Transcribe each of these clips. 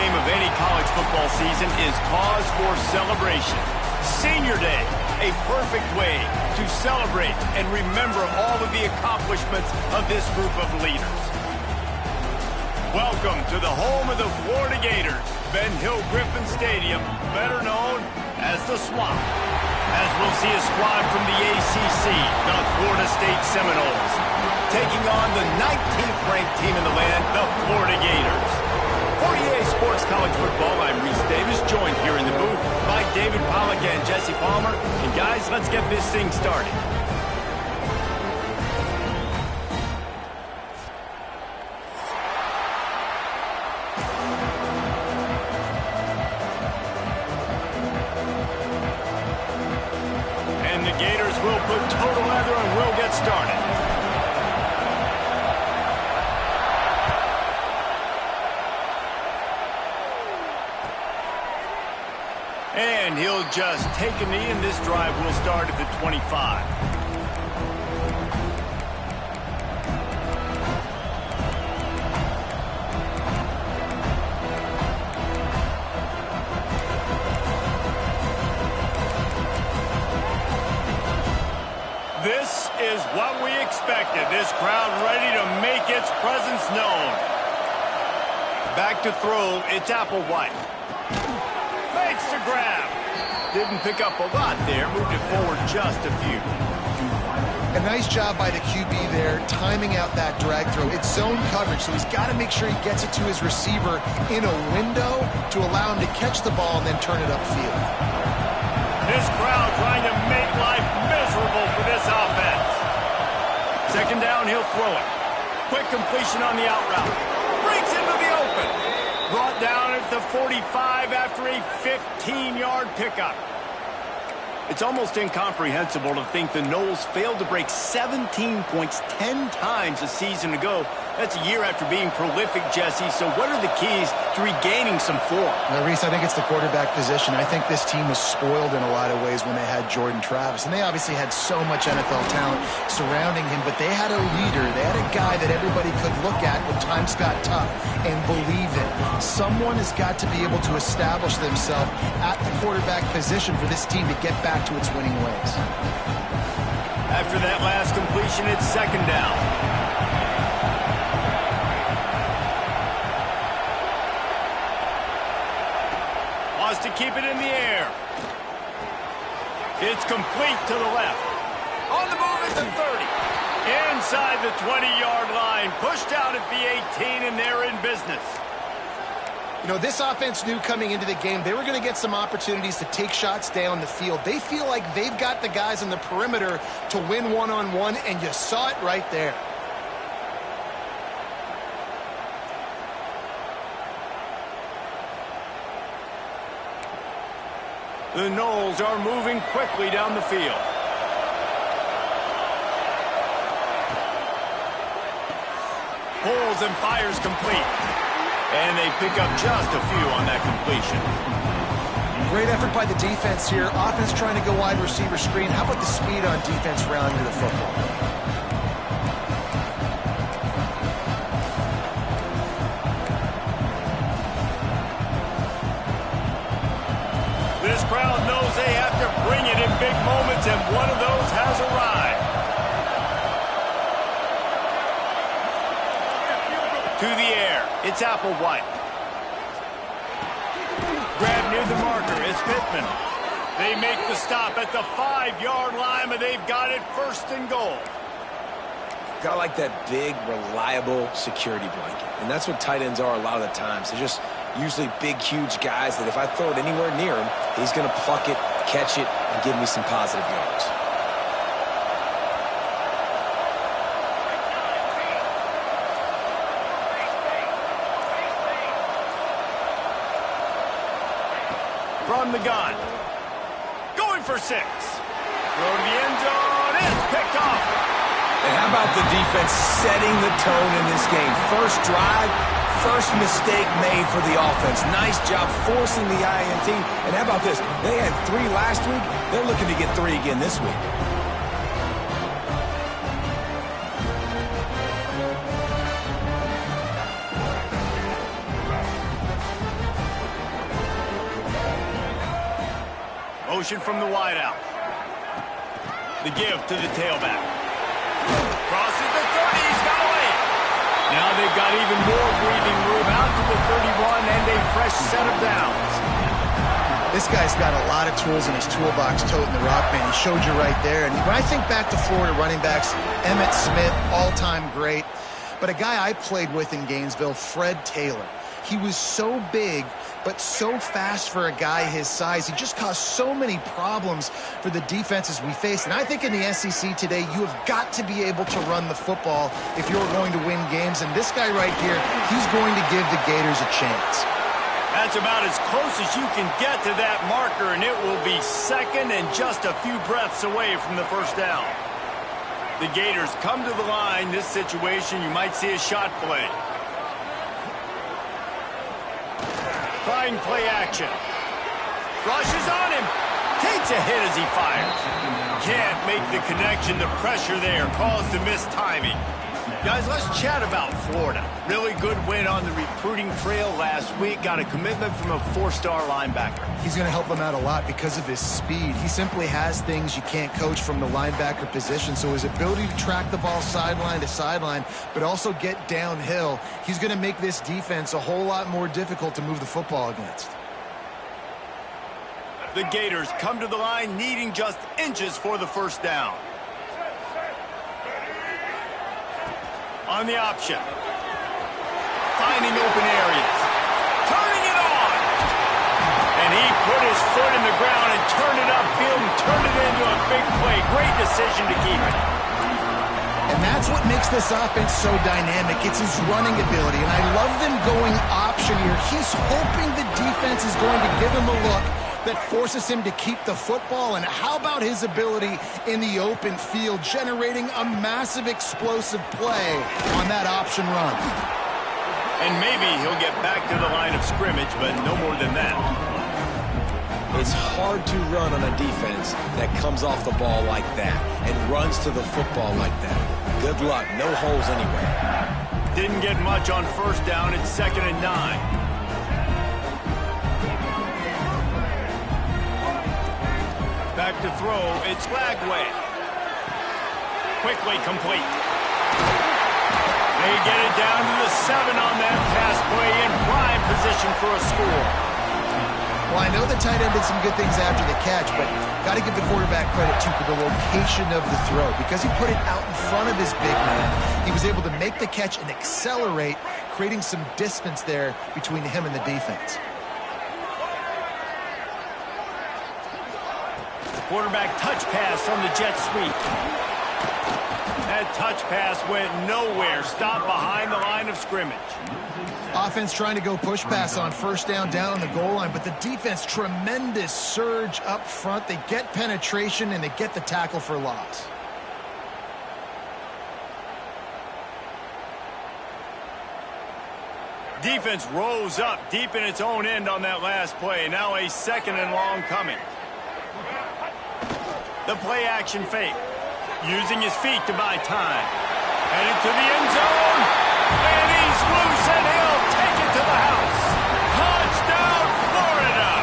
game of any college football season is cause for celebration. Senior Day, a perfect way to celebrate and remember all of the accomplishments of this group of leaders. Welcome to the home of the Florida Gators, Ben Hill Griffin Stadium, better known as the Swamp. As we'll see a squad from the ACC, the Florida State Seminoles, taking on the 19th ranked team in the land, the Florida Gators. For EA Sports College Football, I'm Reese Davis, joined here in the booth by David Pollack and Jesse Palmer. And guys, let's get this thing started. And the Gators will put total leather and we'll get started. And he'll just take a knee, and this drive will start at the 25. This is what we expected. This crowd ready to make its presence known. Back to throw, it's Applewhite. Makes the grab. Didn't pick up a lot there. Moved it forward just a few. A nice job by the QB there, timing out that drag throw. It's zone coverage, so he's got to make sure he gets it to his receiver in a window to allow him to catch the ball and then turn it upfield. This crowd trying to make life miserable for this offense. Second down, he'll throw it. Quick completion on the out route. Breaks into the open. Brought down at the 45 after a 15-yard pickup. It's almost incomprehensible to think the Noles failed to break 17 points 10 times a season ago. That's a year after being prolific, Jesse. So what are the keys to regaining some form? Now, Reese, I think it's the quarterback position. I think this team was spoiled in a lot of ways when they had Jordan Travis. And they obviously had so much NFL talent surrounding him, but they had a leader. They had a guy that everybody could look at when times got tough and believe in. Someone has got to be able to establish themselves at the quarterback position for this team to get back to its winning ways. After that last completion, it's second down. Wants to keep it in the air. It's complete to the left. On the move at the 30. Inside the 20-yard line. Pushed out at the 18, and they're in business. You know, this offense knew coming into the game they were going to get some opportunities to take shots down the field. They feel like they've got the guys on the perimeter to win one-on-one, and you saw it right there. The Noles are moving quickly down the field. Pulls and fires complete. And they pick up just a few on that completion. Great effort by the defense here. Offense trying to go wide receiver screen. How about the speed on defense rounding to the football? This crowd knows they have to bring it in big moments, and one of those has arrived. To the air, it's Applewhite. Grab near the marker, it's Pittman. They make the stop at the 5-yard line, but they've got it first and goal. Got like that big, reliable security blanket. And that's what tight ends are a lot of the times. They're just usually big, huge guys that if I throw it anywhere near him, he's going to pluck it, catch it, and give me some positive yards. From the gun. Going for 6. Throw to the end zone. It's picked off. And how about the defense setting the tone in this game? First drive, first mistake made for the offense. Nice job forcing the INT. And how about this? They had 3 last week. They're looking to get 3 again this week. Motion from the wideout. The give to the tailback. Crosses the 30. He's got away. Now they've got even more breathing room out to the 31 and a fresh set of downs. This guy's got a lot of tools in his toolbox toting the rock, man. He showed you right there. And when I think back to Florida running backs, Emmitt Smith, all-time great. But a guy I played with in Gainesville, Fred Taylor. He was so big, but so fast for a guy his size. He just caused so many problems for the defenses we faced. And I think in the SEC today, you have got to be able to run the football if you're going to win games. And this guy right here, he's going to give the Gators a chance. That's about as close as you can get to that marker, and it will be second and just a few breaths away from the first down. The Gators come to the line. This situation, you might see a shot play. Trying play action. Rushes on him. Takes a hit as he fires. Can't make the connection. The pressure there caused the missed timing. Guys, let's chat about Florida. Really good win on the recruiting trail last week. Got a commitment from a four-star linebacker. He's going to help them out a lot because of his speed. He simply has things you can't coach from the linebacker position. So his ability to track the ball sideline to sideline, but also get downhill, he's going to make this defense a whole lot more difficult to move the football against. The Gators come to the line needing just inches for the first down. On the option. Finding open areas. Turning it on. And he put his foot in the ground and turned it upfield and turned it into a big play. Great decision to keep it. And that's what makes this offense so dynamic. It's his running ability. And I love them going option here. He's hoping the defense is going to give him a look that forces him to keep the football. And how about his ability in the open field, generating a massive explosive play on that option run? And maybe he'll get back to the line of scrimmage, but no more than that. It's hard to run on a defense that comes off the ball like that and runs to the football like that. Good luck. No holes anyway. Didn't get much on first down. It's 2nd and 9. Back to throw, it's Lagway. Quickly complete. They get it down to the 7 on that pass play in prime position for a score. Well, I know the tight end did some good things after the catch, but got to give the quarterback credit, too, for the location of the throw. Because he put it out in front of his big man, he was able to make the catch and accelerate, creating some distance there between him and the defense. Quarterback touch pass on the jet sweep. That touch pass went nowhere. Stopped behind the line of scrimmage. Offense trying to go push pass on first down on the goal line, but the defense, tremendous surge up front. They get penetration, and they get the tackle for loss. Defense rose up deep in its own end on that last play. Now a 2nd and long coming. The play action fake. Using his feet to buy time. Headed to the end zone. And he's loose, and he'll take it to the house. Touchdown, Florida!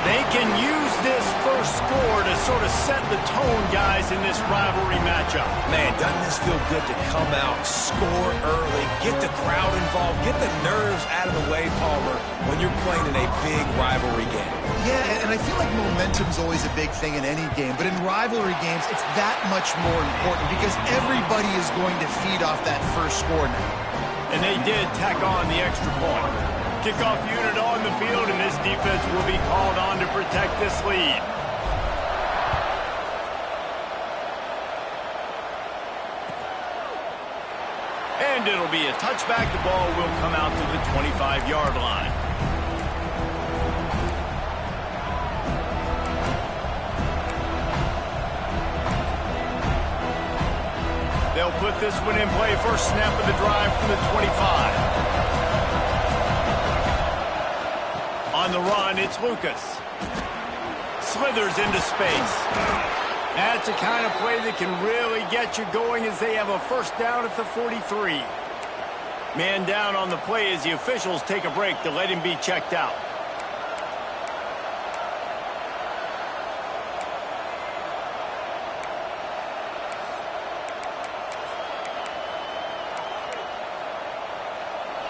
They can use this first score to sort of set the tone, guys, in this rivalry matchup. Man, doesn't this feel good to come out, score early, get the crowd involved, get the nerves out of the way, Palmer, when you're playing in a big rivalry game? Yeah, and I feel like momentum's always a big thing in any game, but in rivalry games, it's that much more important because everybody is going to feed off that first score now. And they did tack on the extra point. Kickoff unit on the field, and this defense will be called on to protect this lead. And it'll be a touchback. The ball will come out to the 25-yard line. They'll put this one in play. First snap of the drive from the 25. On the run, it's Lucas. Slithers into space. That's the kind of play that can really get you going as they have a first down at the 43. Man down on the play as the officials take a break to let him be checked out.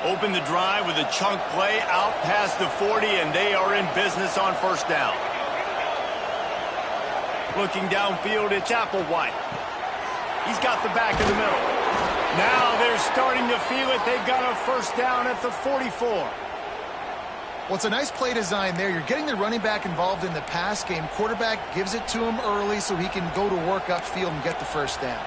Open the drive with a chunk play out past the 40, and they are in business on first down. Looking downfield, it's Applewhite. He's got the back in the middle. Now they're starting to feel it. They've got a first down at the 44. Well, it's a nice play design there. You're getting the running back involved in the pass game. Quarterback gives it to him early so he can go to work upfield and get the first down.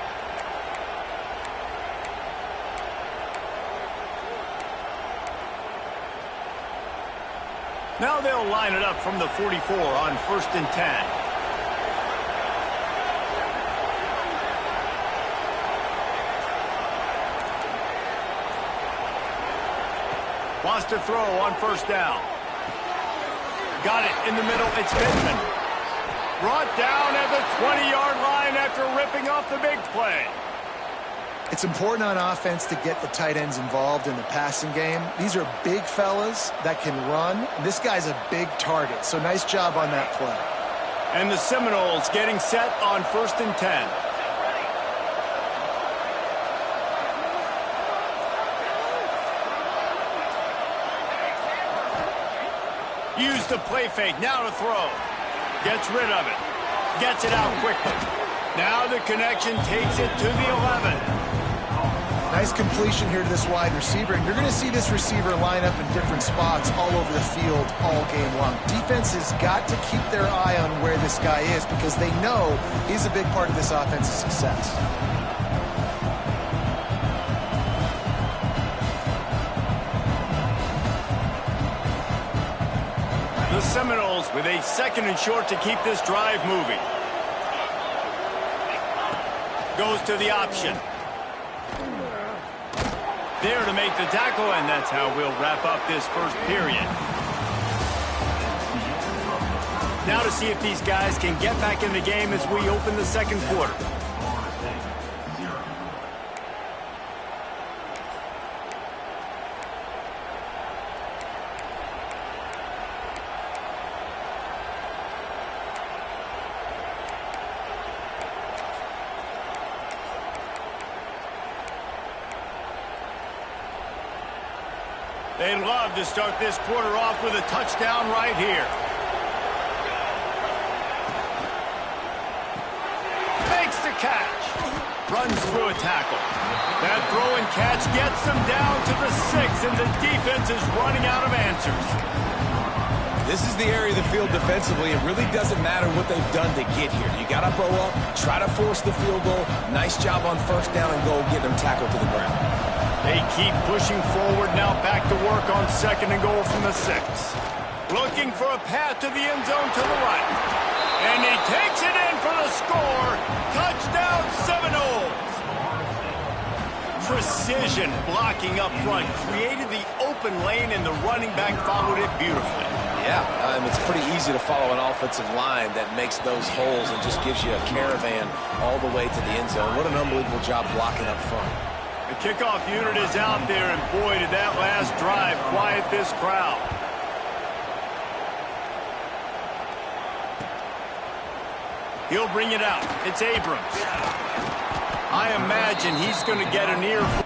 Now they'll line it up from the 44 on 1st and 10. Wants to throw on first down. Got it in the middle. It's Pittman. Brought down at the 20-yard line after ripping off the big play. It's important on offense to get the tight ends involved in the passing game. These are big fellas that can run. This guy's a big target, so nice job on that play. And the Seminoles getting set on 1st and 10. Use the play fake, now to throw. Gets rid of it. Gets it out quickly. Now the connection takes it to the 11. Nice completion here to this wide receiver, and you're going to see this receiver line up in different spots all over the field all game long. Defense has got to keep their eye on where this guy is because they know he's a big part of this offense's success. The Seminoles with a 2nd and short to keep this drive moving. Goes to the option. There to make the tackle, and that's how we'll wrap up this first period. Now to see if these guys can get back in the game as we open the second quarter. They'd love to start this quarter off with a touchdown right here. Makes the catch. Runs through a tackle. That throw and catch gets them down to the 6, and the defense is running out of answers. This is the area of the field defensively. It really doesn't matter what they've done to get here. You got to blow up, try to force the field goal. Nice job on first down and goal, get them tackled to the ground. They keep pushing forward, now back to work on 2nd and goal from the 6. Looking for a path to the end zone to the right. And he takes it in for the score. Touchdown Seminoles. Precision blocking up front created the open lane, and the running back followed it beautifully. Yeah, it's pretty easy to follow an offensive line that makes those holes and just gives you a caravan all the way to the end zone. What an unbelievable job blocking up front. The kickoff unit is out there, and boy, did that last drive quiet this crowd. He'll bring it out. It's Abrams. I imagine he's going to get an earful.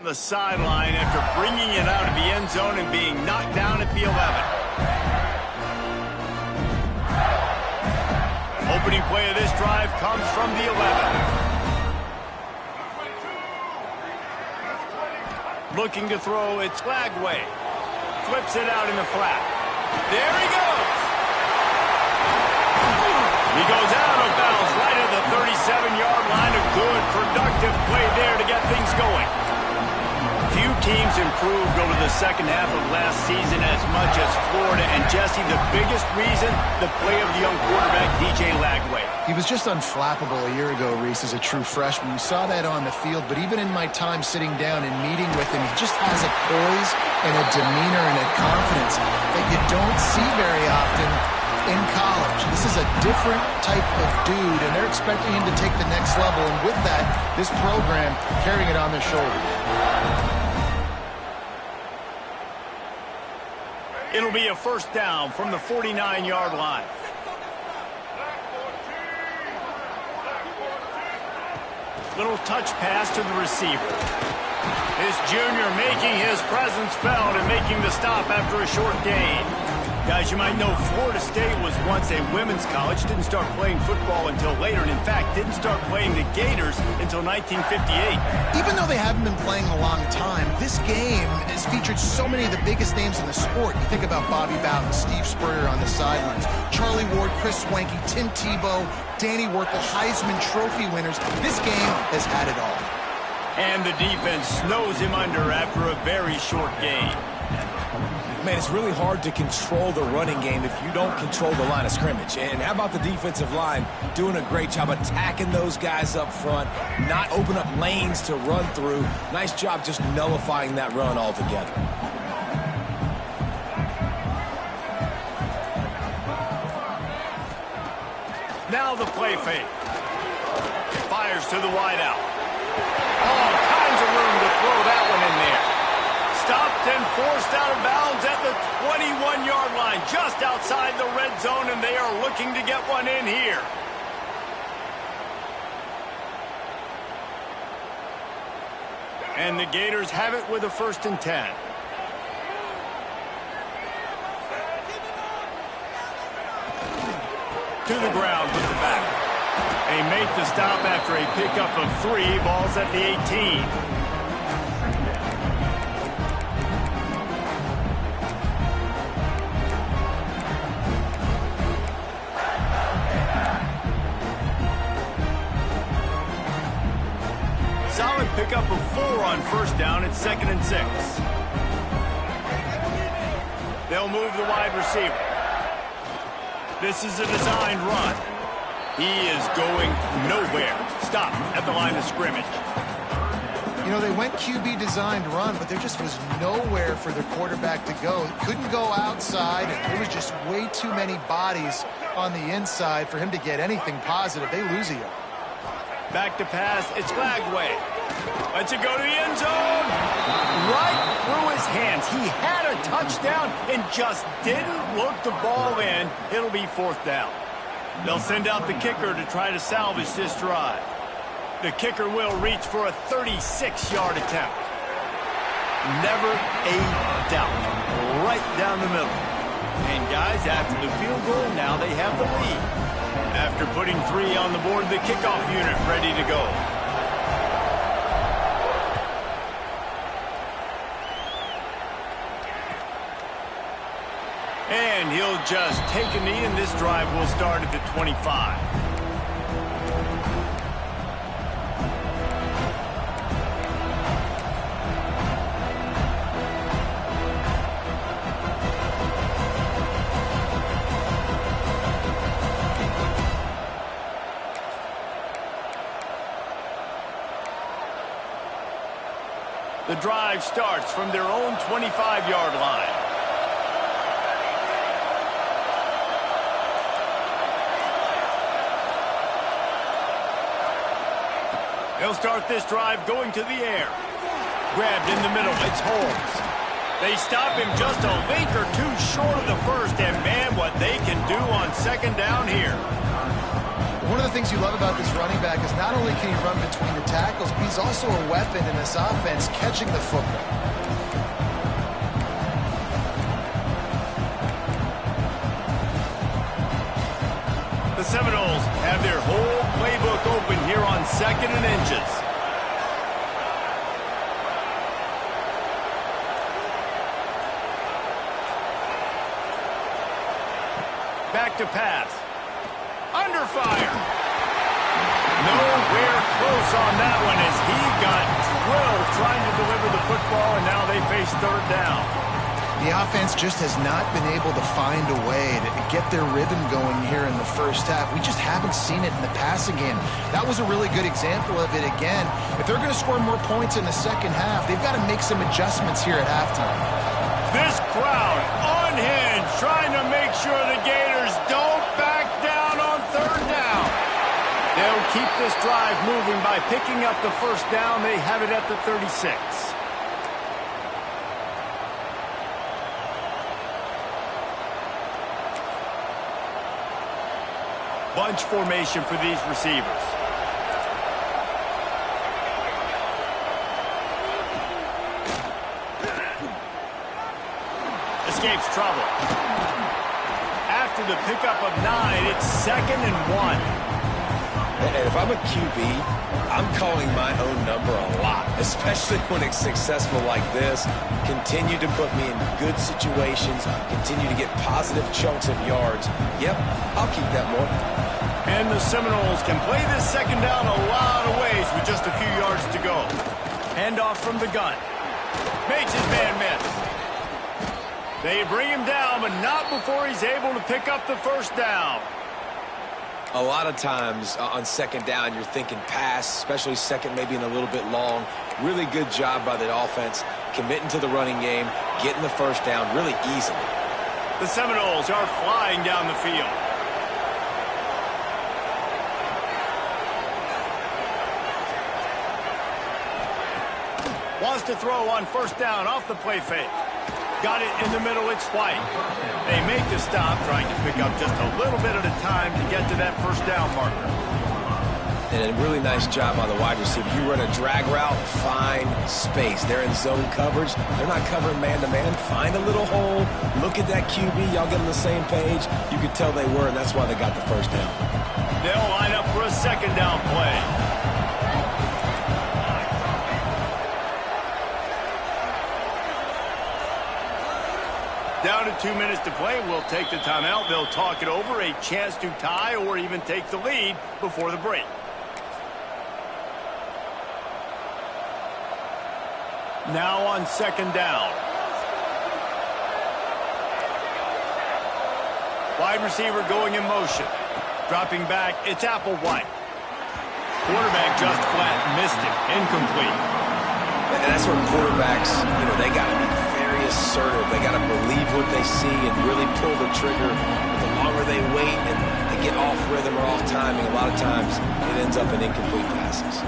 The sideline after bringing it out of the end zone and being knocked down at the 11. Opening play of this drive comes from the 11. Looking to throw, it's Lagway. Flips it out in the flat. There he goes. He goes out of bounds right at the 37-yard line. A good, productive play there to get things going. Few teams improved over the second half of last season as much as Florida. And Jesse, the biggest reason, the play of the young quarterback, DJ Lagway. He was just unflappable a year ago, Reese, as a true freshman. You saw that on the field, but even in my time sitting down and meeting with him, he just has a poise and a demeanor and a confidence that you don't see very often in college. This is a different type of dude, and they're expecting him to take the next level, and with that, this program carrying it on their shoulders. It'll be a first down from the 49-yard line. Little touch pass to the receiver. This junior making his presence felt and making the stop after a short gain. Guys, you might know Florida State was once a women's college, didn't start playing football until later, and in fact, didn't start playing the Gators until 1958. Even though they haven't been playing a long time, this game has featured so many of the biggest names in the sport. You think about Bobby Bowden, Steve Spurrier on the sidelines, Charlie Ward, Chris Swanky, Tim Tebow, Danny Werkel, Heisman Trophy winners. This game has had it all. And the defense snows him under after a very short gain. Man, it's really hard to control the running game if you don't control the line of scrimmage. And how about the defensive line doing a great job attacking those guys up front, not open up lanes to run through. Nice job just nullifying that run altogether. Now the play fake. Fires to the wideout. All kinds of room to throw that one in there. Stopped and forced out of bounds at the 21-yard line, just outside the red zone, and they are looking to get one in here. And the Gators have it with a 1st and 10. To the ground with the back. They make the stop after a pickup of 3, balls at the 18. Solid pickup of 4 on 1st down. It's 2nd and 6. They'll move the wide receiver. This is a designed run. He is going nowhere. Stop at the line of scrimmage. You know, they went QB designed run, but there just was nowhere for the quarterback to go. Couldn't go outside, and there was just way too many bodies on the inside for him to get anything positive. They lose a yard. Back to pass, it's Lagway. Lets it go to the end zone. Right through his hands. He had a touchdown and just didn't look the ball in. It'll be 4th down. They'll send out the kicker to try to salvage this drive. The kicker will reach for a 36-yard attempt. Never a doubt. Right down the middle. And guys, after the field goal, now they have the lead. After putting 3 on the board, the kickoff unit ready to go. And he'll just take a knee, and this drive will start at the 25. The drive starts from their own 25-yard line. They'll start this drive going to the air. Grabbed in the middle, it's Holmes. They stop him just a link or 2 short of the first, and man, what they can do on 2nd down here. One of the things you love about this running back is not only can he run between the tackles, but he's also a weapon in this offense, catching the football. The Seminoles have their whole playbook open here on 2nd and inches. Back to pass. Under fire. Nowhere close on that one as he got drilled trying to deliver the football, and now they face third down. The offense just has not been able to find a way to get their rhythm going here in the first half. We just haven't seen it in the passing game. That was a really good example of it again. If they're going to score more points in the second half, they've got to make some adjustments here at halftime. This crowd unhinged, trying to make sure the Gators don't back down on third down. They'll keep this drive moving by picking up the first down. They have it at the 36. Bunch formation for these receivers. Escapes trouble. After the pickup of 9, it's 2nd and 1. And if I'm a QB, I'm calling my own number a lot, especially when it's successful like this. Continue to put me in good situations, continue to get positive chunks of yards. Yep, I'll keep that more. And the Seminoles can play this second down a lot of ways with just a few yards to go. Handoff from the gun. Makes his man miss. They bring him down, but not before he's able to pick up the first down. A lot of times on second down, you're thinking pass, especially second, maybe in a little bit long. Really good job by the offense, committing to the running game, getting the first down really easily. The Seminoles are flying down the field. Wants to throw on first down off the play fake. Got it in the middle, it's White. They make the stop, trying to pick up just a little bit at a time to get to that first down marker. And a really nice job by the wide receiver. You run a drag route, find space. They're in zone coverage. They're not covering man-to-man. Find a little hole. Look at that QB. Y'all get on the same page. You could tell they were, and that's why they got the first down. They'll line up for a second down play. Down to 2 minutes to play. We'll take the timeout. They'll talk it over. A chance to tie or even take the lead before the break. Now on second down. Wide receiver going in motion. Dropping back, it's Applewhite. Quarterback just flat missed it. Incomplete. And that's where quarterbacks, they got to be very assertive. They got to believe what they see and really pull the trigger. The longer they wait and they get off rhythm or off timing, a lot of times it ends up in incomplete passes.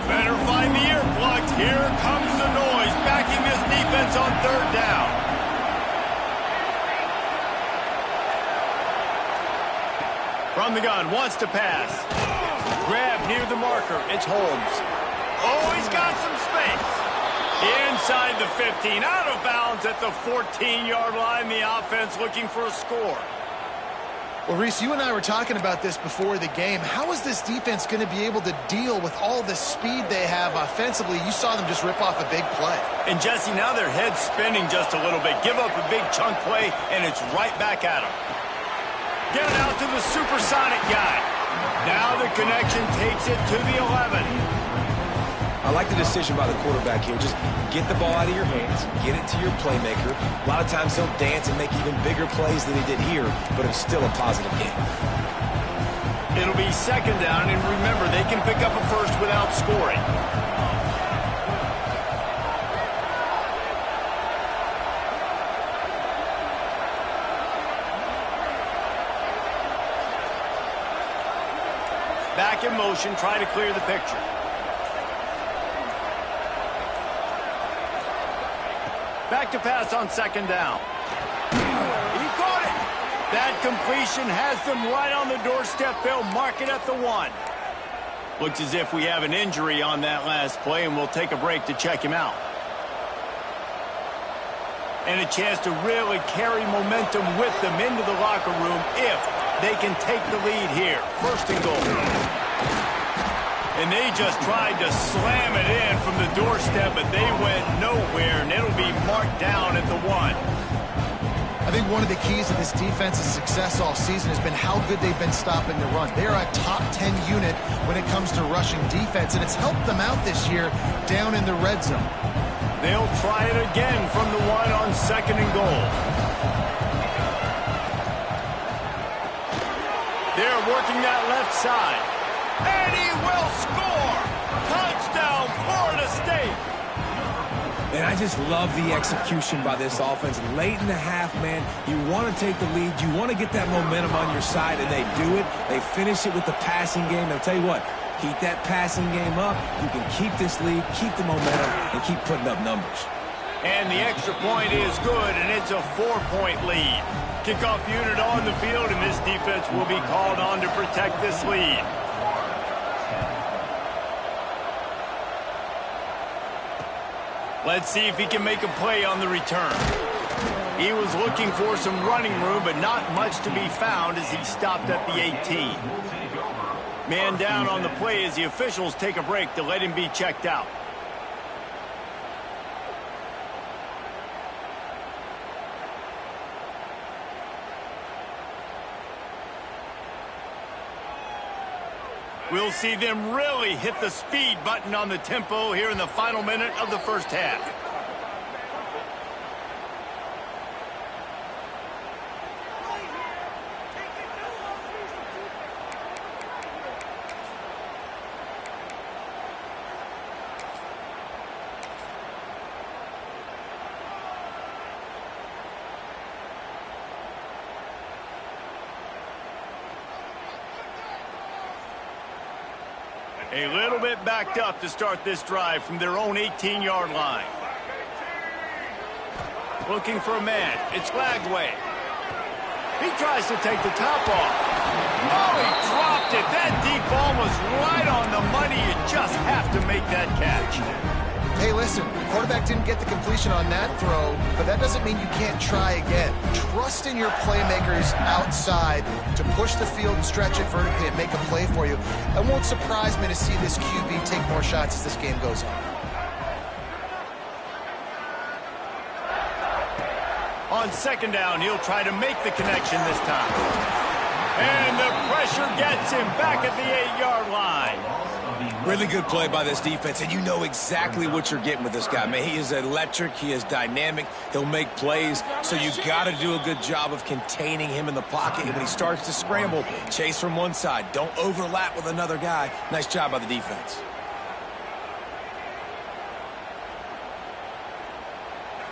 Better find the earplugs. Here comes the noise, backing this defense on third down. From the gun, wants to pass. Grab near the marker, it's Holmes. Oh, he's got some space. Inside the 15, out of bounds at the 14-yard line. The offense looking for a score. Well, Reese, you and I were talking about this before the game. How is this defense going to be able to deal with all the speed they have offensively? You saw them just rip off a big play. And, Jesse, now their head's spinning just a little bit. Give up a big chunk play, and it's right back at them. Get it out to the supersonic guy. Now the connection takes it to the 11. I like the decision by the quarterback here. Just get the ball out of your hands, get it to your playmaker. A lot of times he'll dance and make even bigger plays than he did here, but it's still a positive game. It'll be second down, and remember, they can pick up a first without scoring. Back in motion, try to clear the picture. Back to pass on second down. He caught it. That completion has them right on the doorstep. They'll mark it at the 1. Looks as if we have an injury on that last play, and we'll take a break to check him out. And a chance to really carry momentum with them into the locker room if They can take the lead here. First and goal. And they just tried to slam it in from the doorstep, but they went nowhere, and it'll be marked down at the 1. I think one of the keys to this defense's success all season has been how good they've been stopping the run. They're a top 10 unit when it comes to rushing defense, and it's helped them out this year down in the red zone. They'll try it again from the 1 on second and goal. They're working that left side. And he will score! Touchdown, Florida State! And I just love the execution by this offense. Late in the half, man, you want to take the lead. You want to get that momentum on your side, and they do it. They finish it with the passing game. I'll tell you what, keep that passing game up. You can keep this lead, keep the momentum, and keep putting up numbers. And the extra point is good, and it's a 4-point lead. Kickoff unit on the field, and this defense will be called on to protect this lead. Let's see if he can make a play on the return. He was looking for some running room, but not much to be found as he stopped at the 18. Man down on the play as the officials take a break to let him be checked out. We'll see them really hit the speed button on the tempo here in the final minute of the first half. A little bit backed up to start this drive from their own 18-yard line. Looking for a man. It's Lagway. He tries to take the top off. Oh, he dropped it. That deep ball was right on the money. You just have to make that catch. Hey, listen, the quarterback didn't get the completion on that throw, but that doesn't mean you can't try again. Trust in your playmakers outside to push the field and stretch it vertically and make a play for you. It won't surprise me to see this QB take more shots as this game goes on. On second down, he'll try to make the connection this time. And the pressure gets him back at the 8-yard line. Really good play by this defense, and you know exactly what you're getting with this guy. Man, he is electric. He is dynamic. He'll make plays, so you got to do a good job of containing him in the pocket. And when he starts to scramble, chase from one side. Don't overlap with another guy. Nice job by the defense.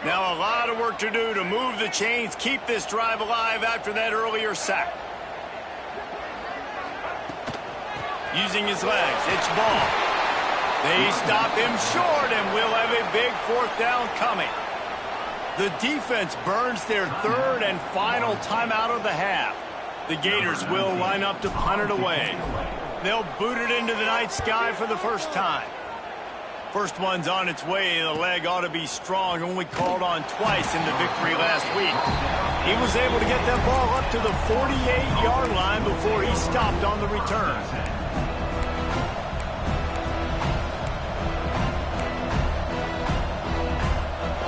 Now a lot of work to do to move the chains, keep this drive alive after that earlier sack. Using his legs, it's ball. They stop him short, and we'll have a big 4th down coming. The defense burns their 3rd and final timeout of the half. The Gators will line up to punt it away. They'll boot it into the night sky for the first time. First one's on its way. The leg ought to be strong, only called on twice in the victory last week. He was able to get that ball up to the 48-yard line before he stopped on the return.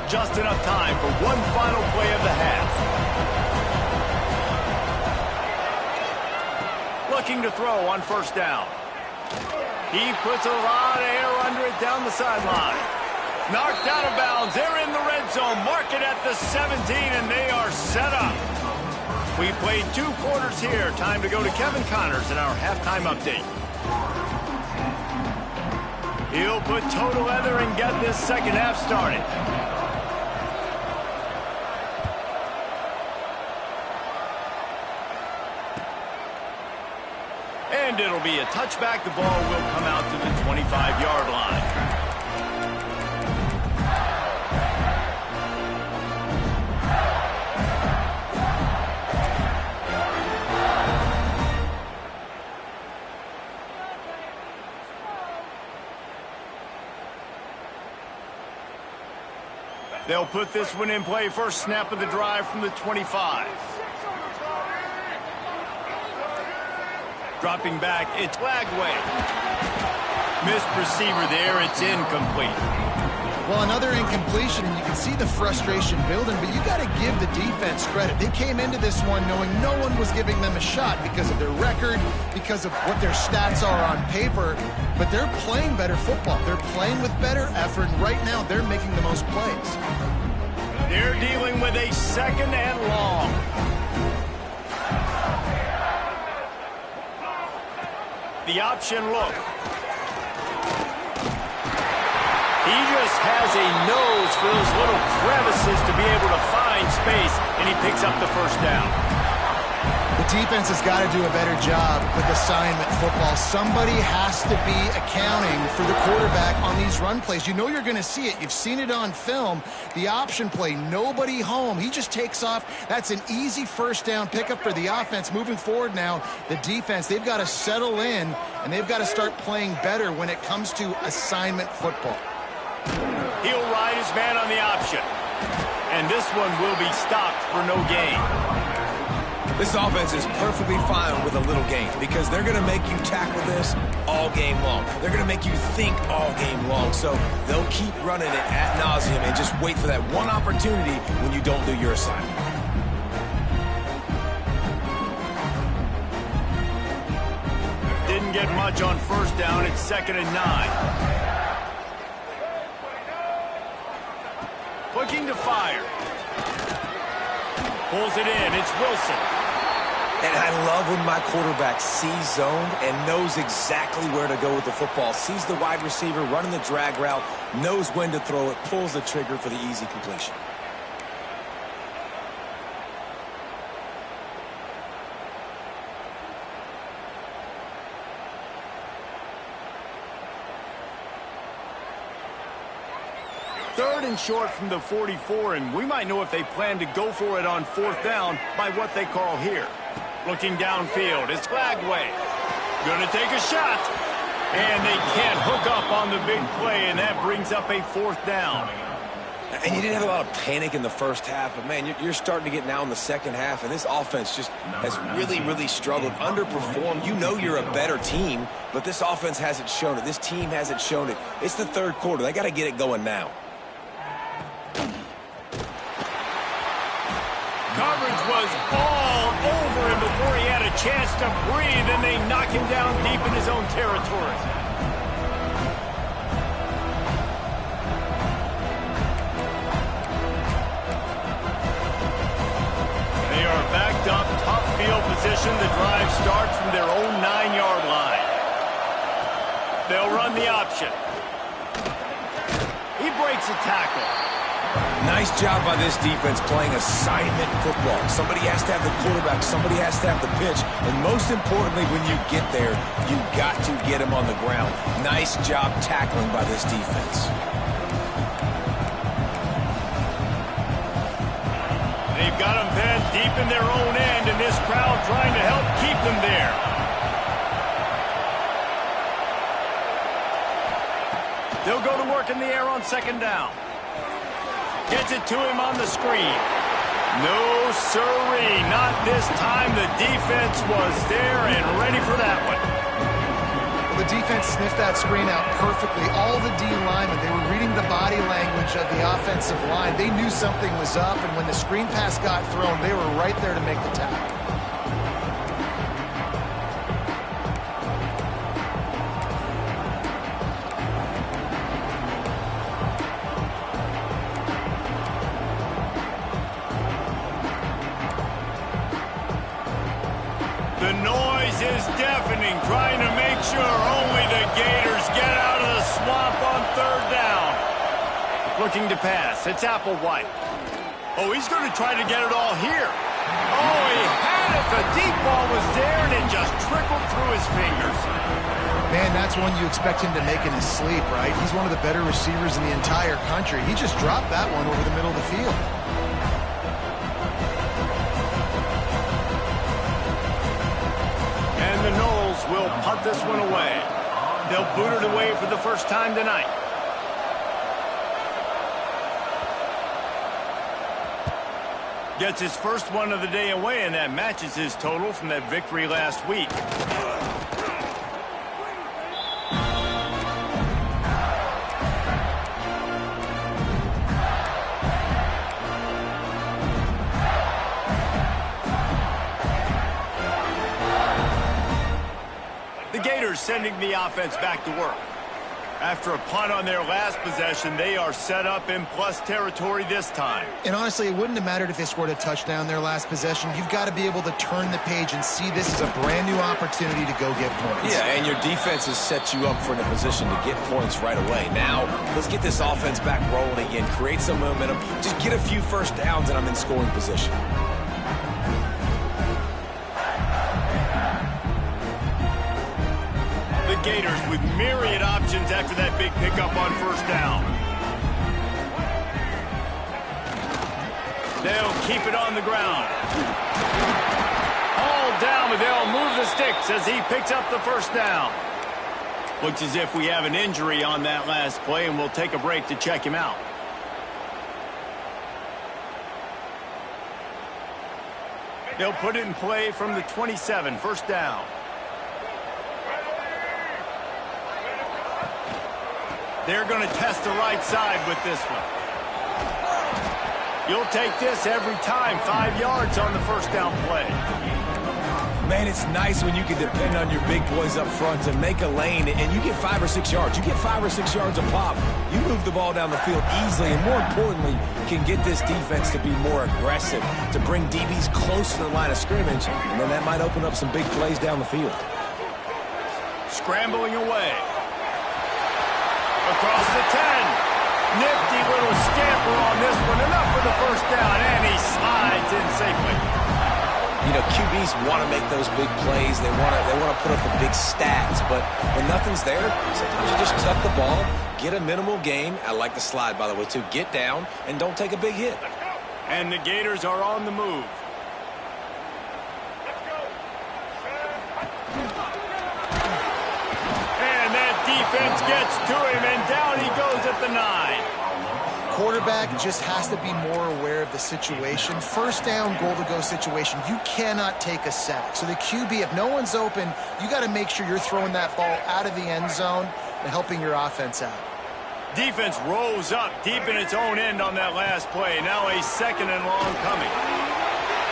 Just enough time for one final play of the half. Looking to throw on first down. He puts a lot of air under it down the sideline. Knocked out of bounds. They're in the red zone. Mark it at the 17, and they are set up. We played 2 quarters here. Time to go to Kevin Connors in our halftime update. He'll put toe to leather and get this second half started. And it'll be a touchback. The ball will come out to the 25-yard line. They'll put this one in play. First snap of the drive from the 25. Dropping back, it's Lagway. Missed receiver there, it's incomplete. Well, another incompletion, and you can see the frustration building, but you got to give the defense credit. They came into this one knowing no one was giving them a shot because of their record, because of what their stats are on paper, but they're playing better football. They're playing with better effort, and right now they're making the most plays. They're dealing with a 2nd and long. The option look. He just has a nose for those little crevices to be able to find space, and he picks up the first down. The defense has got to do a better job with assignment football. Somebody has to be accounting for the quarterback on these run plays. You know you're going to see it. You've seen it on film. The option play, nobody home. He just takes off. That's an easy first down pickup for the offense. Moving forward now, the defense, they've got to settle in, and they've got to start playing better when it comes to assignment football. He'll ride his man on the option. And this one will be stopped for no gain. This offense is perfectly fine with a little gain because they're going to make you tackle this all game long. They're going to make you think all game long. So they'll keep running it ad nauseum and just wait for that one opportunity when you don't do your assignment. Didn't get much on first down. It's 2nd and 9. Looking to fire. Pulls it in. It's Wilson. And I love when my quarterback sees zoned and knows exactly where to go with the football. Sees the wide receiver running the drag route, knows when to throw it, pulls the trigger for the easy completion. Third and short from the 44, and we might know if they plan to go for it on 4th down by what they call here. Looking downfield, it's Lagway. Gonna take a shot. And they can't hook up on the big play, and that brings up a 4th down. And you didn't have a lot of panic in the first half, but, man, you're starting to get now in the second half, and this offense just has really, really struggled, underperformed. You know you're a better team, but this offense hasn't shown it. This team hasn't shown it. It's the 3rd quarter. They got to get it going now. Coverage was all over him before he had a chance to breathe, and they knock him down deep in his own territory. They are backed up, tough field position. The drive starts from their own 9-yard line. They'll run the option. He breaks a tackle. Nice job by this defense playing assignment football. Somebody has to have the quarterback. Somebody has to have the pitch. And most importantly, when you get there, you got to get him on the ground. Nice job tackling by this defense. They've got them penned deep in their own end, and this crowd trying to help keep them there. They'll go to work in the air on 2nd down. Gets it to him on the screen. No, sirree, not this time. The defense was there and ready for that one. Well, the defense sniffed that screen out perfectly. All the D linemen, they were reading the body language of the offensive line. They knew something was up, and when the screen pass got thrown, they were right there to make the tackle. The noise is deafening, trying to make sure only the Gators get out of the swamp on 3rd down. Looking to pass. It's Applewhite. Oh, he's going to try to get it all here. Oh, he had it. The deep ball was there, and it just trickled through his fingers. Man, that's one you expect him to make in his sleep, right? He's one of the better receivers in the entire country. He just dropped that one over the middle of the field. And the Noles will punt this one away. They'll boot it away for the first time tonight. Gets his first one of the day away, and that matches his total from that victory last week. The Gators sending the offense back to work. After a punt on their last possession, they are set up in plus territory this time. And honestly, it wouldn't have mattered if they scored a touchdown their last possession. You've got to be able to turn the page and see this as a brand new opportunity to go get points. Yeah, and your defense has set you up for a position to get points right away. Now, let's get this offense back rolling again, create some momentum, just get a few first downs, and I'm in scoring position. The Gators with myriad options after that big pickup on first down. They'll keep it on the ground. All down, but they'll move the sticks as he picks up the first down. Looks as if we have an injury on that last play, and we'll take a break to check him out. They'll put it in play from the 27, first down. They're going to test the right side with this one. You'll take this every time. 5 yards on the first down play. Man, it's nice when you can depend on your big boys up front to make a lane, and you get 5 or 6 yards. You get 5 or 6 yards a pop. You move the ball down the field easily, and more importantly, can get this defense to be more aggressive, to bring DBs close to the line of scrimmage, and then that might open up some big plays down the field. Scrambling away. Across the 10. Nifty little scamper on this one. Enough for the first down, and he slides in safely. You know, QBs want to make those big plays. They want to put up the big stats. But when nothing's there, sometimes you just tuck the ball, get a minimal gain. I like the slide, by the way, too. Get down and don't take a big hit. And the Gators are on the move. Defense gets to him, and down he goes at the 9. Quarterback just has to be more aware of the situation. First down, goal-to-go situation. You cannot take a sack. So the QB, if no one's open, you got to make sure you're throwing that ball out of the end zone and helping your offense out. Defense rose up deep in its own end on that last play. Now a second and long coming.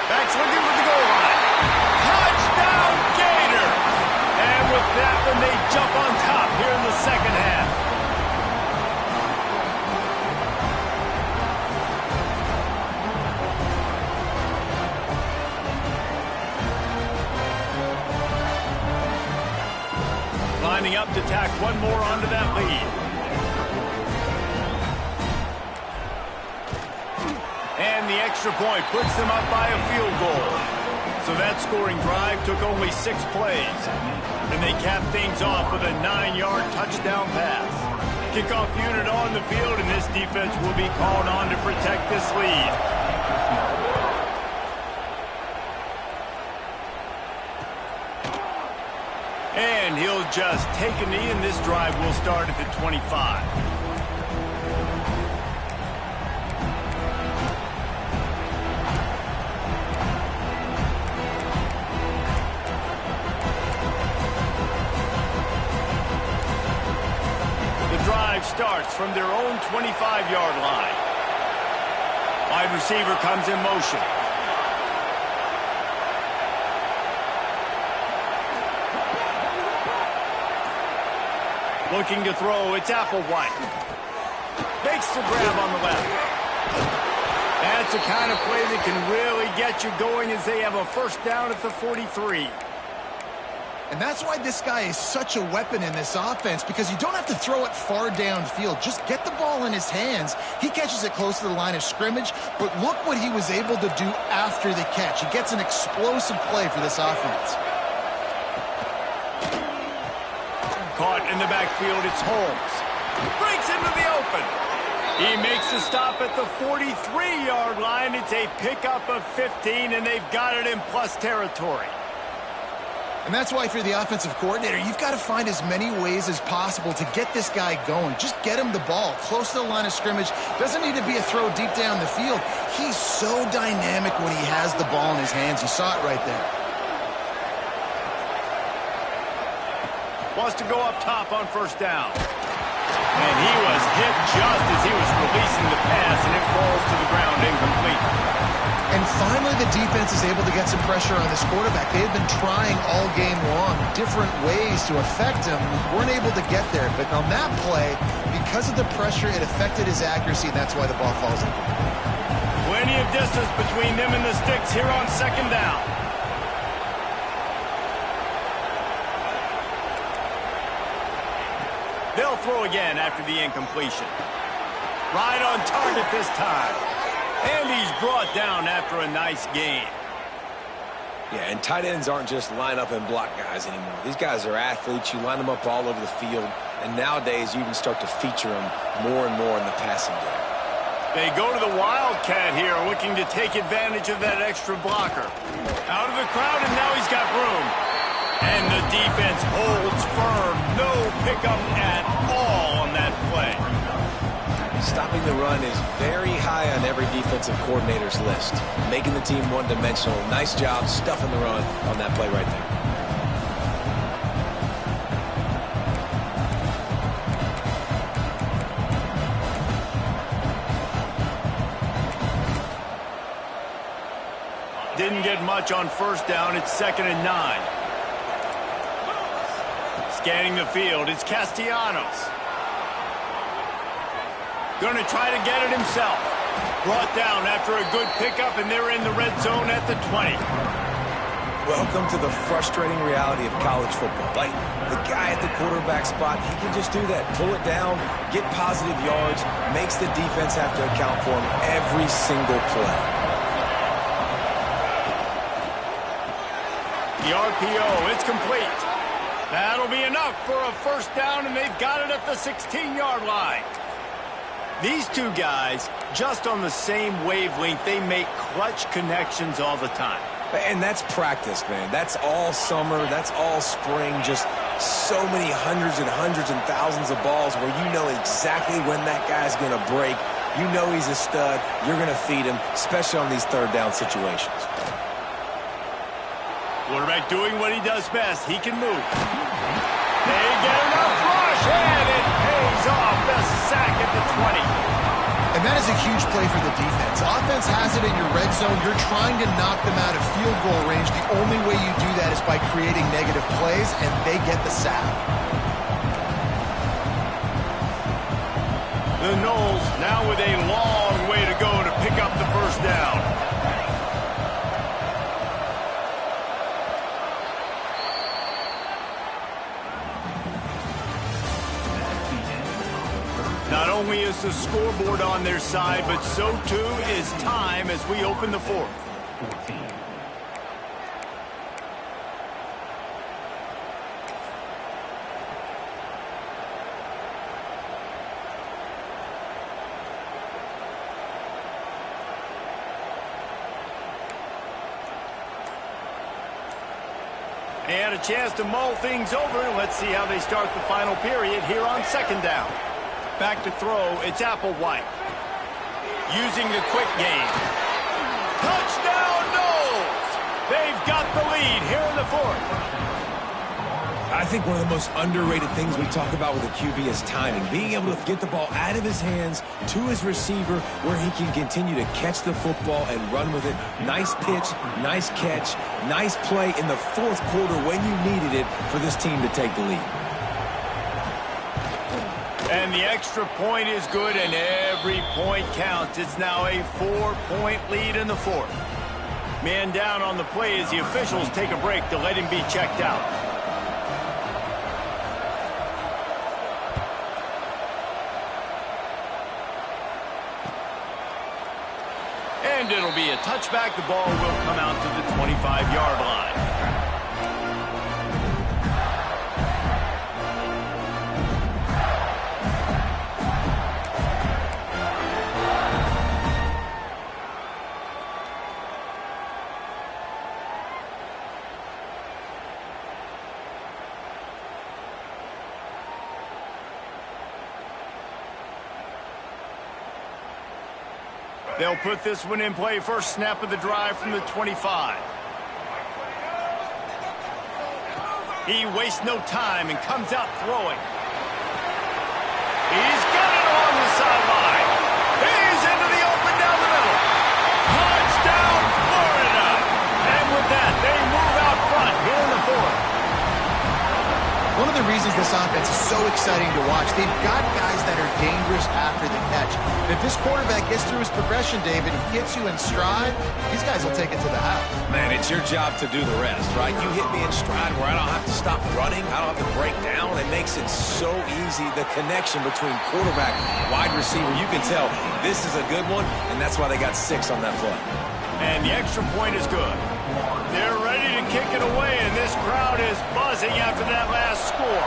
Backs looking for the goal line. Touchdown, Gator! And with that one, they jump on top here in the second half. Lining up to tack one more onto that lead. And the extra point puts them up by a field goal. So that scoring drive took only 6 plays. And they cap things off with a 9-yard touchdown pass. Kickoff unit on the field, and this defense will be called on to protect this lead. And he'll just take a knee, and this drive will start at the 25. Starts from their own 25-yard line. Wide receiver comes in motion. Looking to throw, it's Applewhite. Makes the grab on the left. That's the kind of play that can really get you going as they have a first down at the 43. And that's why this guy is such a weapon in this offense, because you don't have to throw it far downfield. Just get the ball in his hands. He catches it close to the line of scrimmage, but look what he was able to do after the catch. He gets an explosive play for this offense. Caught in the backfield, it's Holmes. Breaks into the open. He makes the stop at the 43-yard line. It's a pickup of 15, and they've got it in plus territory. And that's why if you're the offensive coordinator, you've got to find as many ways as possible to get this guy going. Just get him the ball close to the line of scrimmage. Doesn't need to be a throw deep down the field. He's so dynamic when he has the ball in his hands. You saw it right there. Wants to go up top on first down. And he was hit just as he was releasing the pass, and it falls to the ground incomplete. And finally, the defense is able to get some pressure on this quarterback. They had been trying all game long different ways to affect him. Weren't able to get there. But on that play, because of the pressure, it affected his accuracy, and that's why the ball falls in. Plenty of distance between them and the sticks here on second down. They'll throw again after the incompletion. Right on target this time. And he's brought down after a nice gain. Yeah, and tight ends aren't just line up and block guys anymore. These guys are athletes. You line them up all over the field. And nowadays, you even start to feature them more and more in the passing game. They go to the Wildcat here, looking to take advantage of that extra blocker. Out of the crowd, and now he's got room. And the defense holds firm. No pickup at all on that play. Stopping the run is very high on every defensive coordinator's list. Making the team one-dimensional. Nice job stuffing the run on that play right there. Didn't get much on first down. It's 2nd and 9. Scanning the field, it's Castellanos. Going to try to get it himself. Brought down after a good pickup, and they're in the red zone at the 20. Welcome to the frustrating reality of college football. Like, the guy at the quarterback spot, he can just do that. Pull it down, get positive yards, makes the defense have to account for him every single play. The RPO, it's complete. That'll be enough for a first down, and they've got it at the 16-yard line. These two guys, just on the same wavelength, they make clutch connections all the time. And that's practice, man. That's all summer. That's all spring. Just so many hundreds and thousands of balls where you know exactly when that guy's going to break. You know he's a stud. You're going to feed him, especially on these third down situations. Quarterback doing what he does best. He can move. They get enough rush, and it pays off. The sack at the 20. And that is a huge play for the defense. Offense has it in your red zone. You're trying to knock them out of field goal range. The only way you do that is by creating negative plays, and they get the sack. The Noles now with a long way to go to pick up the first down. Not only is the scoreboard on their side, but so too is time as we open the fourth. And a chance to mull things over. Let's see how they start the final period here on second down. Back to throw, it's Applewhite. Using the quick game. Touchdown, Noles! They've got the lead here in the fourth. I think one of the most underrated things we talk about with a QB is timing. Being able to get the ball out of his hands to his receiver where he can continue to catch the football and run with it. Nice pitch, nice catch, nice play in the fourth quarter when you needed it for this team to take the lead. And the extra point is good, and every point counts. It's now a 4-point lead in the fourth. Man down on the play as the officials take a break to let him be checked out. And it'll be a touchback. The ball will come out to the 25-yard line. They'll put this one in play. First snap of the drive from the 25. He wastes no time and comes out throwing. He's got it along the sideline. He's into the open down the middle. Touchdown, of the reasons this offense is so exciting to watch. They've got guys that are dangerous after the catch. And if this quarterback gets through his progression, David, he hits you in stride, these guys will take it to the house. Man, it's your job to do the rest, right? You hit me in stride where I don't have to stop running. I don't have to break down. It makes it so easy. The connection between quarterback and wide receiver, you can tell this is a good one, and that's why they got 6 on that play. And the extra point is good. They're ready to kick it away, and this crowd is buzzing after that last score.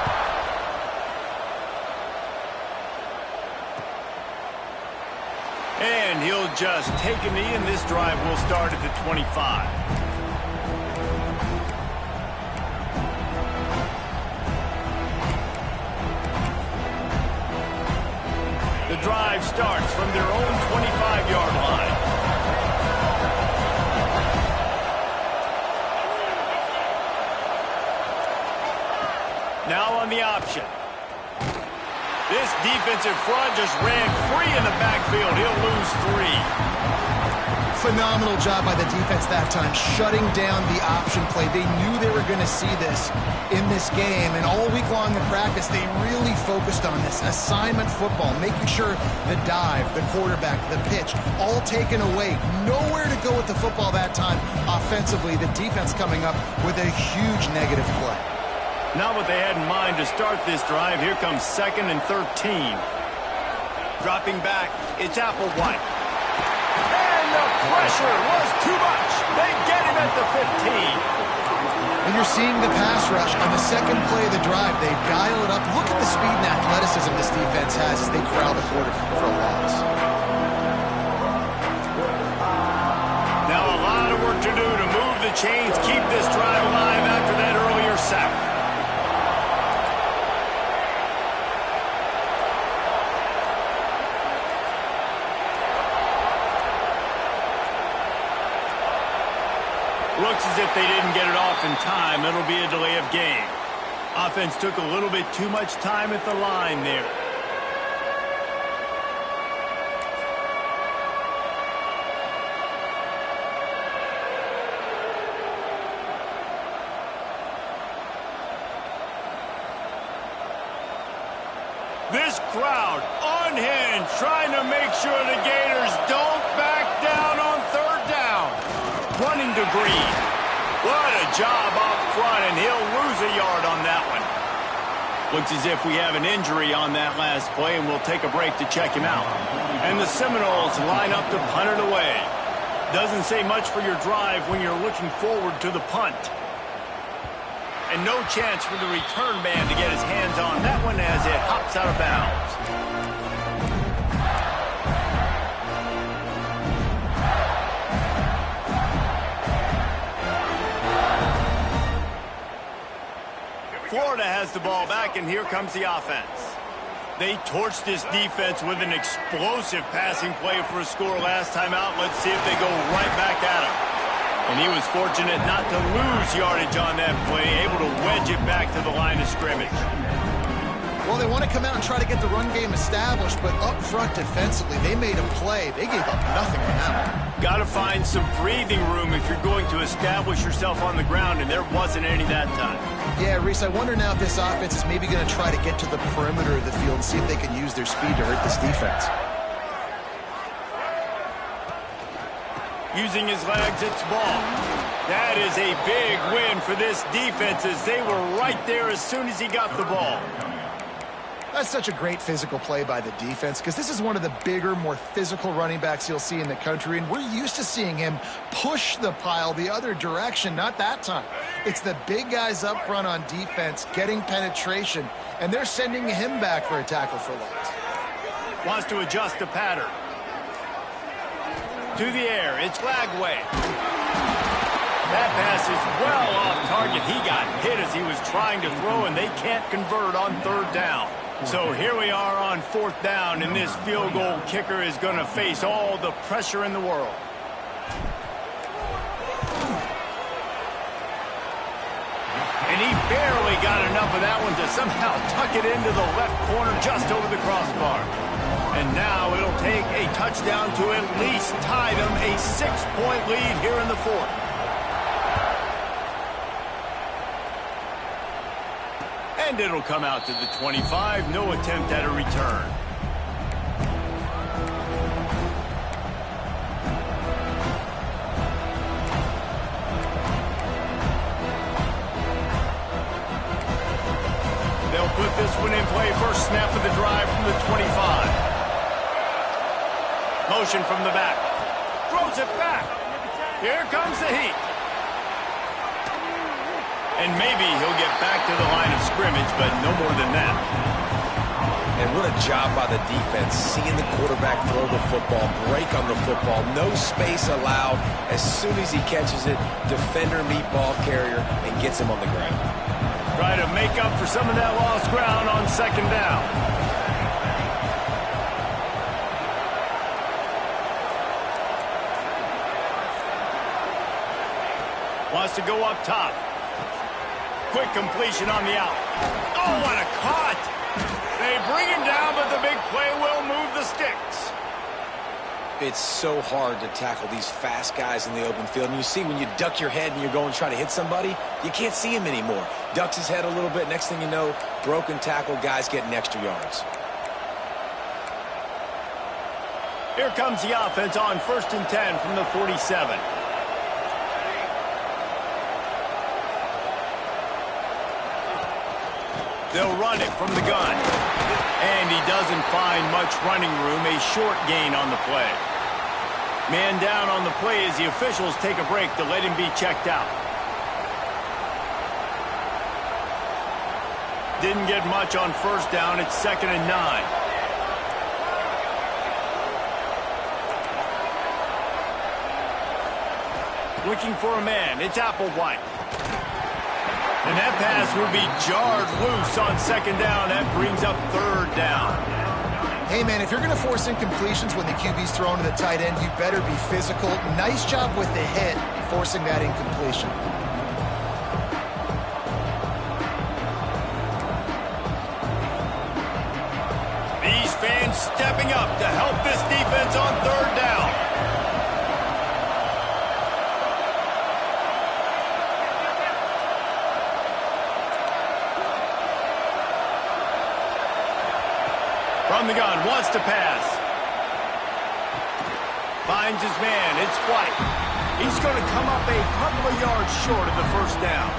And he'll just take a knee, and this drive will start at the 25. The drive starts from their own 25-yard line. Now on the option. This defensive front just ran free in the backfield. He'll lose 3. Phenomenal job by the defense that time, shutting down the option play. They knew they were going to see this in this game, and all week long in practice, they really focused on this assignment football, making sure the dive, the quarterback, the pitch, all taken away. Nowhere to go with the football that time offensively. The defense coming up with a huge negative play. Not what they had in mind to start this drive. Here comes 2nd and 13. Dropping back, it's Applewhite. And the pressure was too much. They get him at the 15. And you're seeing the pass rush on the second play of the drive. They dial it up. Look at the speed and athleticism this defense has as they corral the quarterback for a loss. Now a lot of work to do to move the chains, keep this drive alive after that earlier sack. Looks as if they didn't get it off in time. It'll be a delay of game. Offense took a little bit too much time at the line there. This crowd unhinged, trying to make sure the Gators don't back down on 3rd down. Running to Green. What a job up front, and he'll lose a yard on that one. Looks as if we have an injury on that last play, and we'll take a break to check him out. And the Seminoles line up to punt it away. Doesn't say much for your drive when you're looking forward to the punt. And no chance for the return man to get his hands on that one as it hops out of bounds. Florida has the ball back, and here comes the offense. They torched this defense with an explosive passing play for a score last time out. Let's see if they go right back at him. And he was fortunate not to lose yardage on that play, able to wedge it back to the line of scrimmage. Well, they want to come out and try to get the run game established, but up front defensively, they made a play. They gave up nothing on that one. Got to find some breathing room if you're going to establish yourself on the ground, and there wasn't any that time. Yeah, Reese, I wonder now if this offense is maybe going to try to get to the perimeter of the field and see if they can use their speed to hurt this defense. Using his legs, it's ball. That is a big win for this defense as they were right there as soon as he got the ball. That's such a great physical play by the defense because this is one of the bigger, more physical running backs you'll see in the country, and we're used to seeing him push the pile the other direction, not that time. It's the big guys up front on defense getting penetration, and they're sending him back for a tackle for loss. Wants to adjust the pattern. To the air, it's Lagway. That pass is well off target. He got hit as he was trying to throw, and they can't convert on 3rd down. So here we are on 4th down, and this field goal kicker is going to face all the pressure in the world. And he barely got enough of that one to somehow tuck it into the left corner just over the crossbar. And now it'll take a touchdown to at least tie them a 6-point lead here in the 4th. And it'll come out to the 25. No attempt at a return. They'll put this one in play. First snap of the drive from the 25. Motion from the back. Throws it back. Here comes the heat. And maybe he'll get back to the line of scrimmage, but no more than that. And what a job by the defense, seeing the quarterback throw the football, break on the football, no space allowed. As soon as he catches it, defender meet ball carrier and gets him on the ground. Try to make up for some of that lost ground on second down. Wants to go up top. Quick completion on the out. Oh, what a cut! They bring him down, but the big play will move the sticks. It's so hard to tackle these fast guys in the open field. And you see when you duck your head and you're going to try to hit somebody, you can't see him anymore. Ducks his head a little bit. Next thing you know, broken tackle, guys getting extra yards. Here comes the offense on 1st and 10 from the 47. They'll run it from the gun. And he doesn't find much running room, a short gain on the play. Man down on the play as the officials take a break to let him be checked out. Didn't get much on 1st down. It's 2nd and 9. Looking for a man. It's Applewhite. And that pass will be jarred loose on 2nd down. That brings up 3rd down. Hey, man, if you're going to force incompletions when the QB's thrown to the tight end, you better be physical. Nice job with the hit, forcing that incompletion. These fans stepping up to help this defense on 3rd down. From the gun, wants to pass. Finds his man, it's White. He's going to come up a couple of yards short of the 1st down.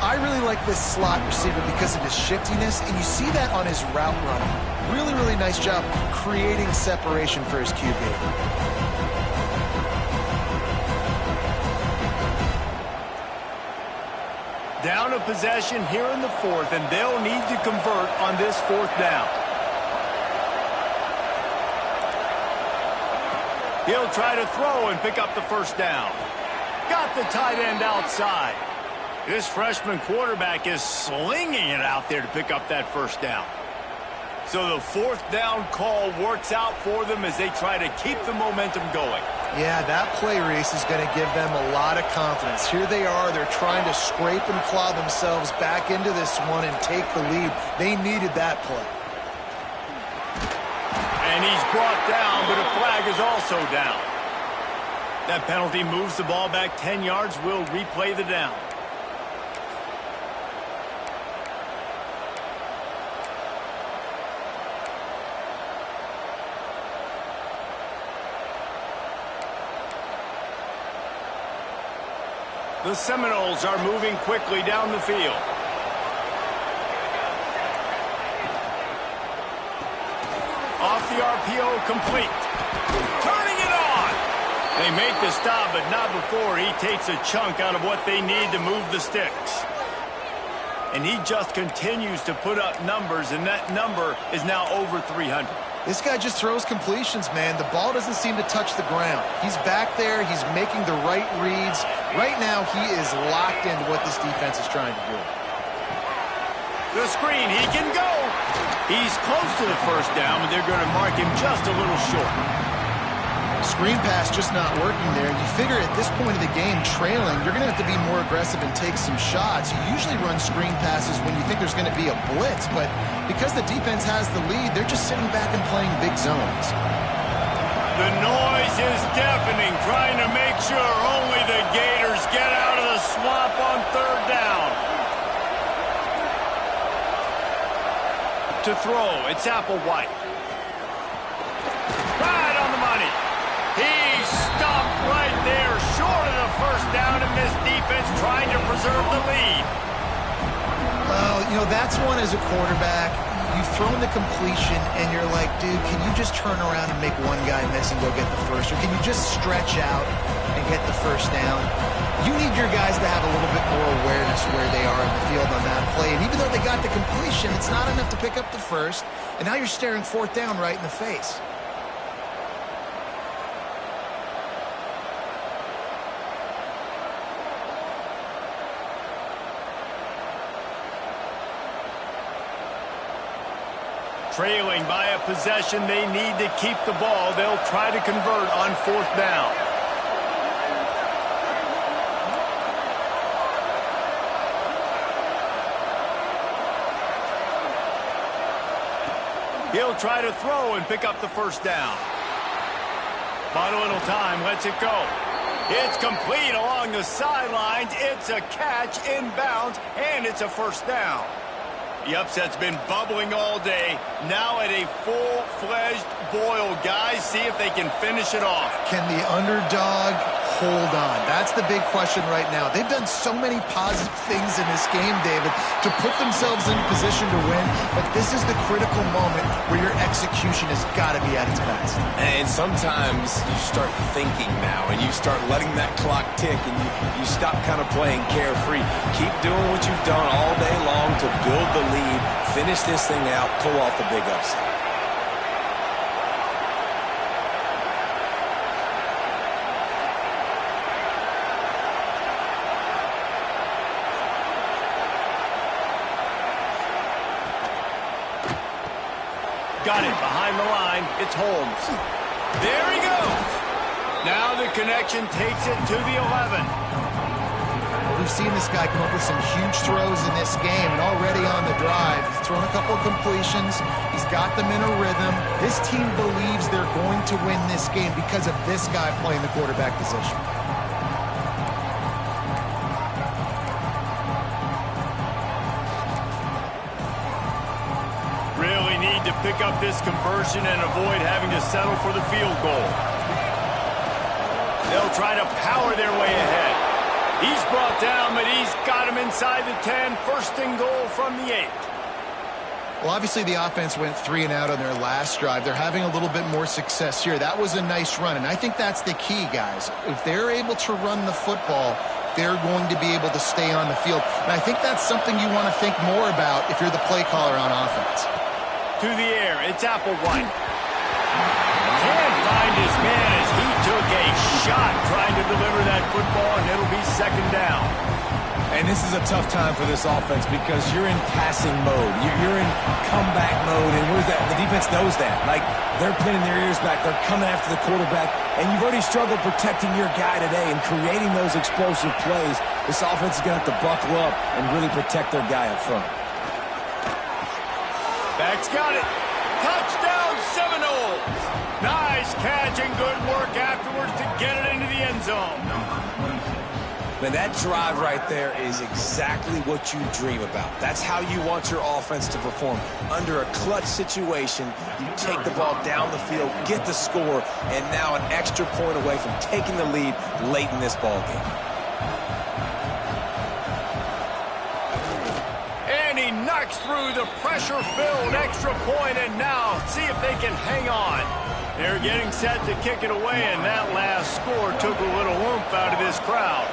I really like this slot receiver because of his shiftiness, and you see that on his route running. Really, really nice job creating separation for his QB. Down a possession here in the 4th, and they'll need to convert on this 4th down. He'll try to throw and pick up the 1st down. Got the tight end outside. This freshman quarterback is slinging it out there to pick up that 1st down. So the 4th down call works out for them as they try to keep the momentum going. Yeah, that play, Reese, is going to give them a lot of confidence. Here they are. They're trying to scrape and claw themselves back into this one and take the lead. They needed that play. And he's brought down, but a flag is also down. That penalty moves the ball back 10 yards. We'll replay the down. The Seminoles are moving quickly down the field. Off the RPO, complete. Turning it on. They make the stop, but not before he takes a chunk out of what they need to move the sticks. And he just continues to put up numbers, and that number is now over 300. This guy just throws completions, man. The ball doesn't seem to touch the ground. He's back there. He's making the right reads. Right now, he is locked into what this defense is trying to do. The screen, he can go. He's close to the 1st down, but they're going to mark him just a little short. Screen pass just not working there. You figure at this point of the game, trailing, you're going to have to be more aggressive and take some shots. You usually run screen passes when you think there's going to be a blitz, but because the defense has the lead, they're just sitting back and playing big zones. The noise is deafening, trying to make sure only the Gators get out of the swamp on 3rd down. to throw. It's Applewhite. Right on the money. He stopped right there, short of the first down, and this defense trying to preserve the lead. Well, you know, that's one as a quarterback. You've thrown the completion, and you're like, dude, can you just turn around and make one guy miss and go get the first? Or can you just stretch out and get the first down? You need your guys to have a little bit more awareness where they are in the field on that play. And even though they got the completion, it's not enough to pick up the first. And now you're staring fourth down right in the face. Trailing by a possession, they need to keep the ball. They'll try to convert on fourth down. He'll try to throw and pick up the first down. Bought a little time, lets it go. It's complete along the sidelines. It's a catch inbounds, and it's a first down. The upset's been bubbling all day. Now at a full-fledged boil. Guys, see if they can finish it off. Can the underdog hold on? That's the big question right now. They've done so many positive things in this game, David, to put themselves in position to win, but this is the critical moment where your execution has got to be at its best. And sometimes you start thinking now, and you start letting that clock tick, and you stop kind of playing carefree. Keep doing what you've done all day long to build the lead, finish this thing out, pull off the big upset. Got it behind the line. It's Holmes. There he goes. Now the connection takes it to the 11. We've seen this guy come up with some huge throws in this game, and already on the drive, he's thrown a couple of completions. He's got them in a rhythm. This team believes they're going to win this game because of this guy playing the quarterback position. Really need to pick up this conversion and avoid having to settle for the field goal. They'll try to power their way ahead. He's brought down, but he's got him inside the 10. First and goal from the 8. Well, obviously the offense went 3 and out on their last drive. They're having a little bit more success here. That was a nice run, and I think that's the key, guys. If they're able to run the football, they're going to be able to stay on the field. And I think that's something you want to think more about if you're the play caller on offense. To the air, it's Applewhite. Can't find his man as he took a shot trying to deliver that football, and it'll be second down. And this is a tough time for this offense because you're in passing mode. You're in comeback mode, and where's that? The defense knows that. Like, they're pinning their ears back. They're coming after the quarterback, and you've already struggled protecting your guy today and creating those explosive plays. This offense is going to have to buckle up and really protect their guy up front. Back's got it. Touchdown, Seminoles. Nice catch and good work afterwards to get it into the end zone. Man, that drive right there is exactly what you dream about. That's how you want your offense to perform. Under a clutch situation, you take the ball down the field, get the score, and now an extra point away from taking the lead late in this ball game. And he knocks through the pressure-filled extra point, and now see if they can hang on. They're getting set to kick it away, and that last score took a little oomph out of this crowd.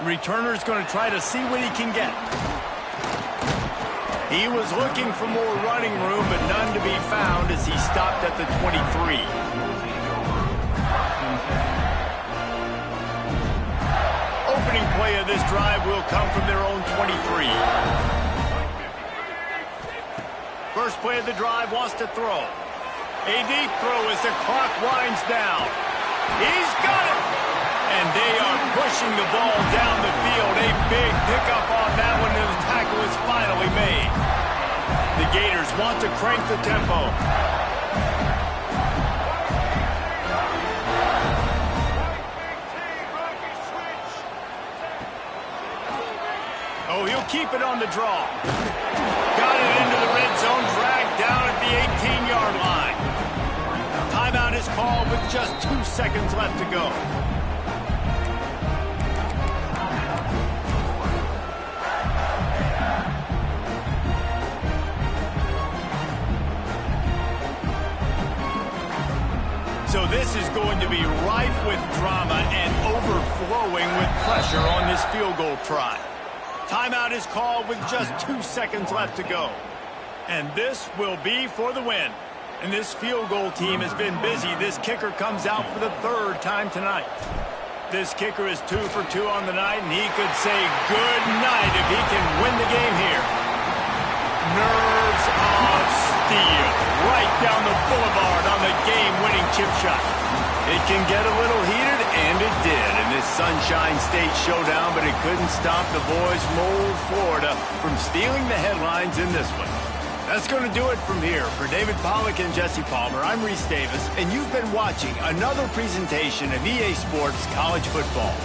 Returner's going to try to see what he can get. He was looking for more running room, but none to be found as he stopped at the 23. Opening play of this drive will come from their own 23. First play of the drive, wants to throw. A deep throw as the clock winds down. He's got it! And they are pushing the ball down the field. A big pickup on that one, and the tackle is finally made. The Gators want to crank the tempo. Oh, he'll keep it on the draw. Got it into the red zone, dragged down at the 18-yard line. Timeout is called with just 2 seconds left to go. So this is going to be rife with drama and overflowing with pressure on this field goal try. Timeout is called with just 2 seconds left to go. And this will be for the win. And this field goal team has been busy. This kicker comes out for the 3rd time tonight. This kicker is 2 for 2 on the night, and he could say good night if he can win the game here. Nerves of steel. Right down the boulevard on the game-winning chip shot. It can get a little heated, and it did in this Sunshine State showdown, but it couldn't stop the boys from old Florida from stealing the headlines in this one. That's going to do it from here. For David Pollack and Jesse Palmer, I'm Reese Davis, and you've been watching another presentation of EA Sports College Football.